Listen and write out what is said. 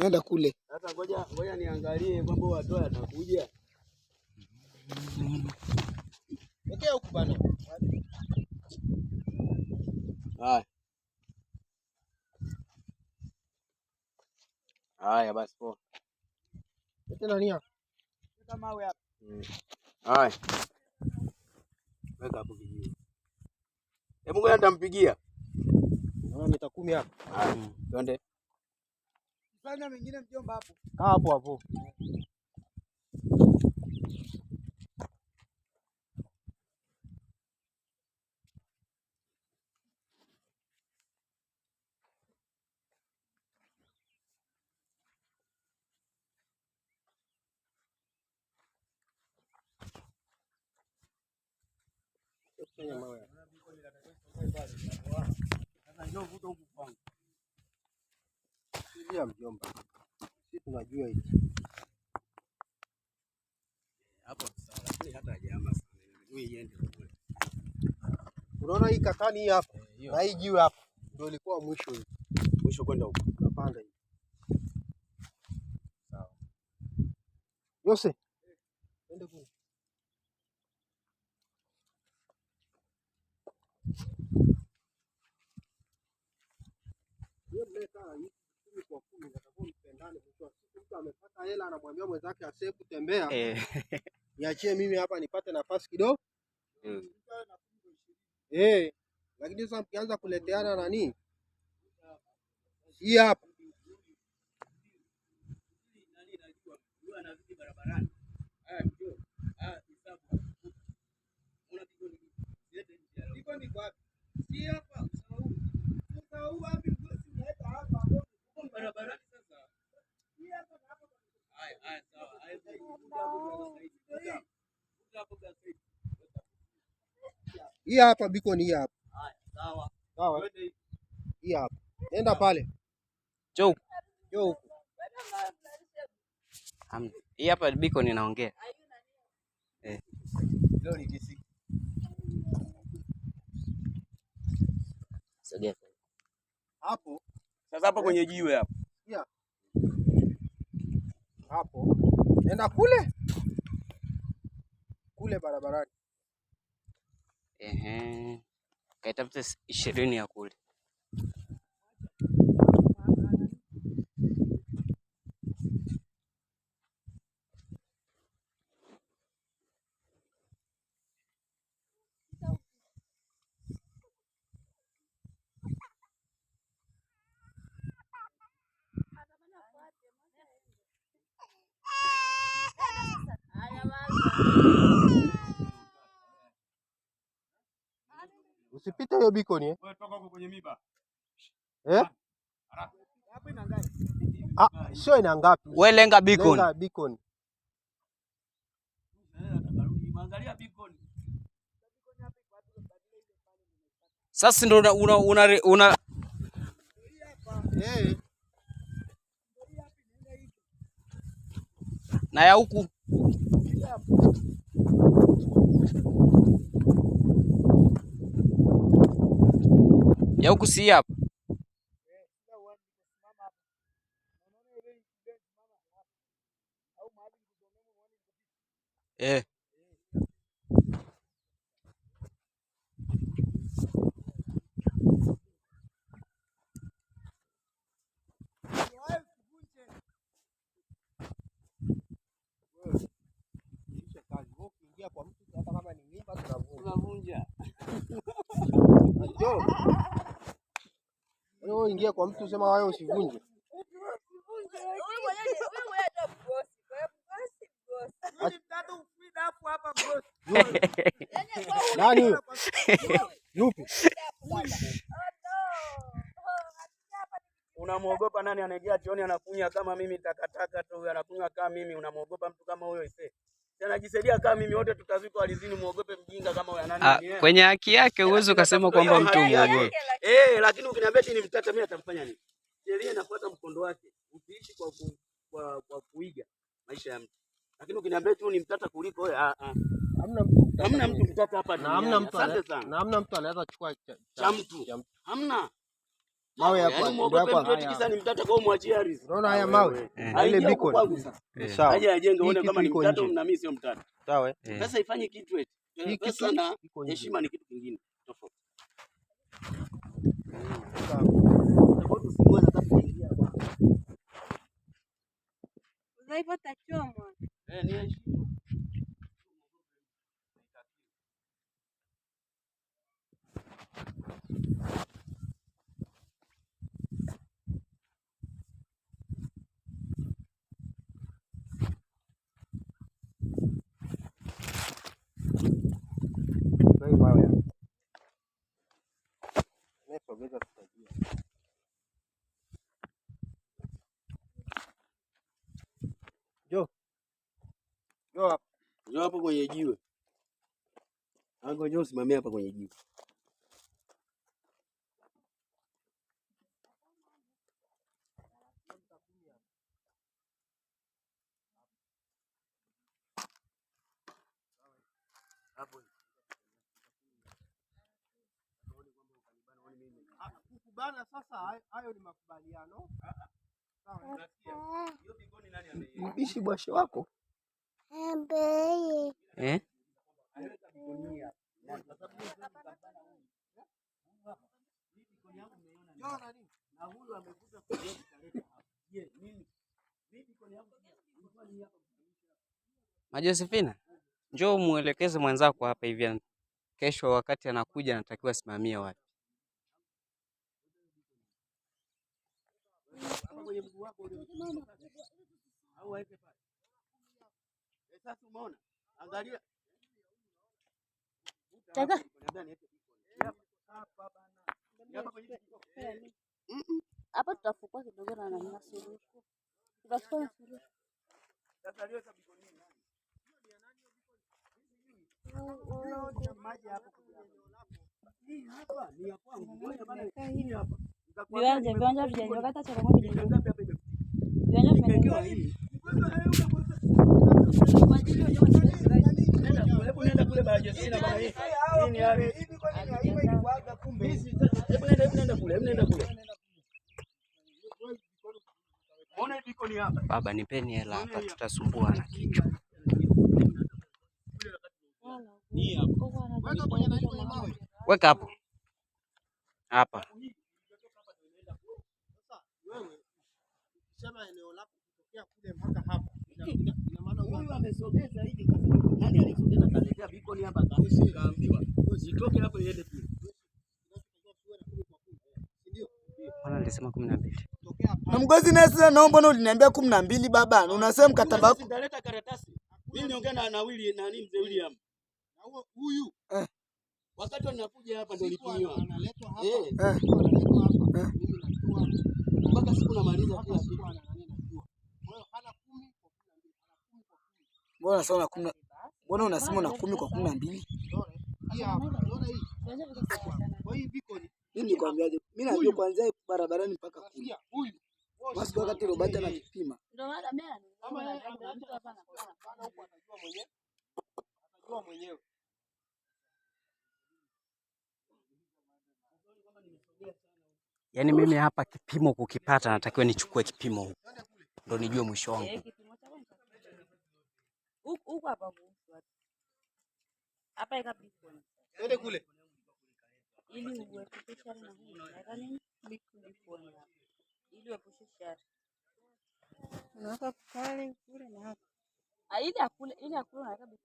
Nenda kule. Sasa ngoja niangalie kwamba watoa atakuja. Tokea huko bana. Haya basi poa. Tena nia. Weka mawe hapa. Haya. Weka hapo kijiji. Hebu ngoja nitampigia. Naona mita 10 hapa. Haya, twende. Fanya mengine mjomba hapo. Kaa hapo hapo. Sio mjomba. Sisi tunajua hivi. Hapo sawa, lakini hata jamaa sana. Wewe iende kule. Unaona hii katani hii hapa. Na hii jiwe hapa ndio ilikuwa mwisho hii. Mwisho kwenda huko. Tunapanda hii. Sawa. Yose. Twende kule. Kwa 10 atakuwa mpendane mwisho wa siku. Mtu amepata hela anamwambia mwenzake asiye kutembea. Niachie mimi hapa nipate nafasi kidogo. Lakini sasa mkianza kuleteana nani? Hii hapa. Hii hapa biko ni hii hapa. Sawa. Sawa. Hii hapa. Nenda pale. Njoo. Njoo. Hii hapa biko ninaongea. Leo ni kisi. Sogea. Hapo. Sasa hapo kwenye jiwe hapo. Yeah. Hapo. Nenda kule. Kule barabarani. Kaitafuta 20 ya kule. Usipite hiyo beacon Wewe toka huko kwenye miba. Hapo ina ngapi? Sio ina ngapi? Wewe lenga beacon. Lenga beacon. Angalia beacon. Sasa ndo una na ya huku. Ya huku si hapa. Kwa mtu hata kama ni mimba Tunavunja. Wewe ingia kwa mtu sema wewe usivunje. Nani? Yupi? Unamuogopa nani anaingia chooni anakunya kama mimi takataka tu anakunywa kama mimi unamuogopa mtu kama huyo ise? Anajisaidia kama mimi wote tutazikwa alizini muogope mjinga kama huyo nani? Kwenye haki yake uwezo ukasema kwamba mtu muogope. Lakini ukiniambia eti ni mtata mimi atamfanya nini? Sheria inafuata mkondo wake. Usiishi kwa kuiga maisha ya mtu. Lakini ukiniambia tu ni mtata kuliko wewe hamna mtu mtata hapa na hamna mtu anaweza chukua cha mtu. Hamna. Mawe hapa ndio hapa. Kisa ni mtata kwa mwachie ardhi. Unaona haya mawe? Ile biko. Sawa. Aje ajenge uone kama ni mtata na mimi sio mtata. Sawa. Sasa ifanye kitu eti. Pesa na heshima ni kitu kingine tofauti. Hivyo tachomwa. Ni heshima. Jo hapo kwenye jiwe. Ango jo usimamia hapa kwenye jiwe. Kukubana sasa hayo ni makubaliano. Sawa, unasikia? Hiyo bigoni nani ameiweka? Mbishi bwashe wako? Josephina, njoo muelekeze mwenzako hapa hivi. Kesho wakati anakuja anatakiwa simamia wapi? Sasa umeona? Angalia. Hapa tutafukua kidogo na namna suluhu. Tutafukua suluhu. Sasa leo sababu biko nini nani? Maji hapo kwa hii hapa ni ya kwangu. Ngoja bana hii hapa. Viwanja vijengwa kata cha ng'ombe vijengwa. Viwanja vimejengwa hivi. Nenda kule baje sina bana hii. Hii ni hali. Hivi kwa nini haiwe kuaga kumbe? Nenda kule. Ona biko ni hapa. Baba nipeni hela hapa tutasumbua na kichwa. Ni hapa. Weka hapo. Hapa. Sasa wewe ukisema eneo lako kutokea kule mpaka hapa. Ina maana huyu amesogeza hivi kasema nani alisogeza kaletea biko ni hapa kaambiwa. Usitoke hapo iende kule. Bwana alisema 12. Na Mgozi Nesa naomba mbona uliniambia 12 baba? Unasema mkataba wako. Nitaleta karatasi. Mimi niongea na Willy na nani mzee William. Na huyu wakati wanakuja hapa ndio lipiniwa. Analetwa hapa. Analetwa hapa. Mimi najua mpaka siku namaliza kila kitu. Kwa hiyo hana 10 kwa 12. Mbona sasa una 10? Mbona unasema una 10 kwa 12? Hii hapa. Unaona hii? Kwa hii biko ni Mimi nikwambiaje? Mimi najua kuanzia barabarani mpaka kule. Huyu. Basi wakati Robert anakipima. Ndio maana mimi Kama yeye mtu hapa anakuwa huko atajua mwenyewe. Atajua mwenyewe. Yaani mimi hapa kipimo kukipata natakiwa nichukue kipimo huko. Ndio nijue mwisho wangu. Huko hapa hapa ikabiko. Twende kule. Ili uepushe shari na huu. Naweka nini? Biko hapa. Ili uepushe shari. Unaweka pale kule na hapa. Ili akule unaweka